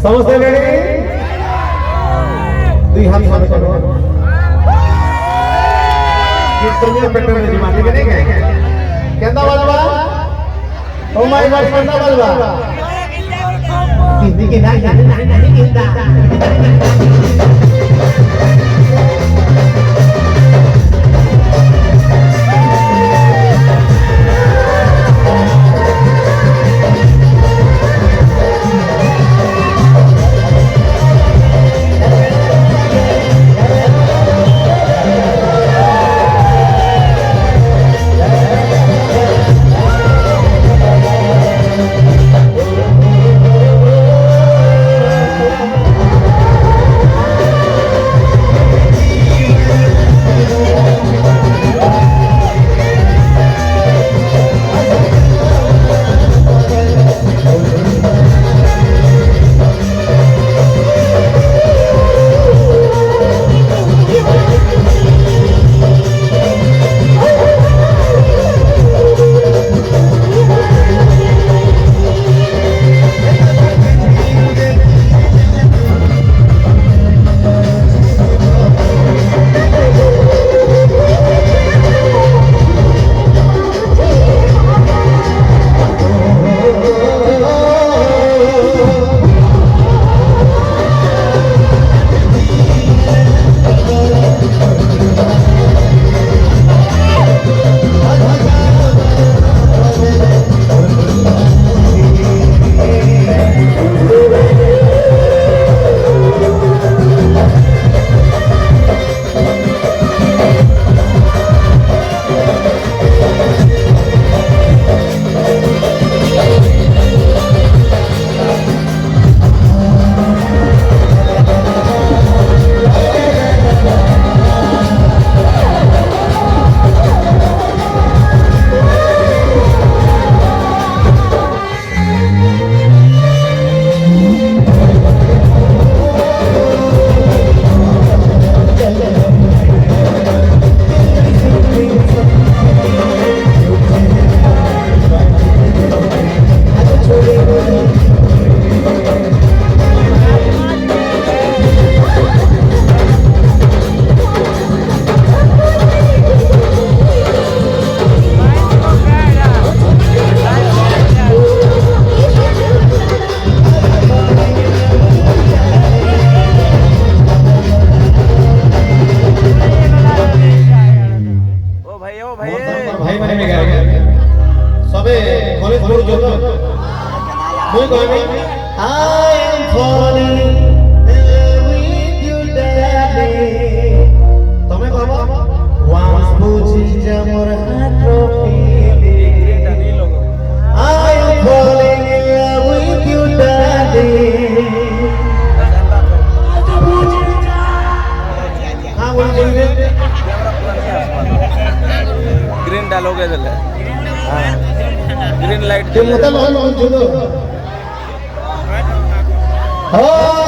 समझते रेडी दुई हाथ सामने करो कीर्तनिया पैटर्न में जिमा ठीक है केंदा बलवा ओ माय गॉड केंदा बलवा किंदी की नहीं किंदा भाई माने में गया सबे कॉलेज बोर्ड जो कोई कहबे I am falling with you darling तमे कहबो once बुझी जा मोर हाथ feeling I am falling in love with you darling हां बोल दे ग्रीन डालोगे दिले ग्रीन लाइट ते मतलब ऑन ऑन चलो हो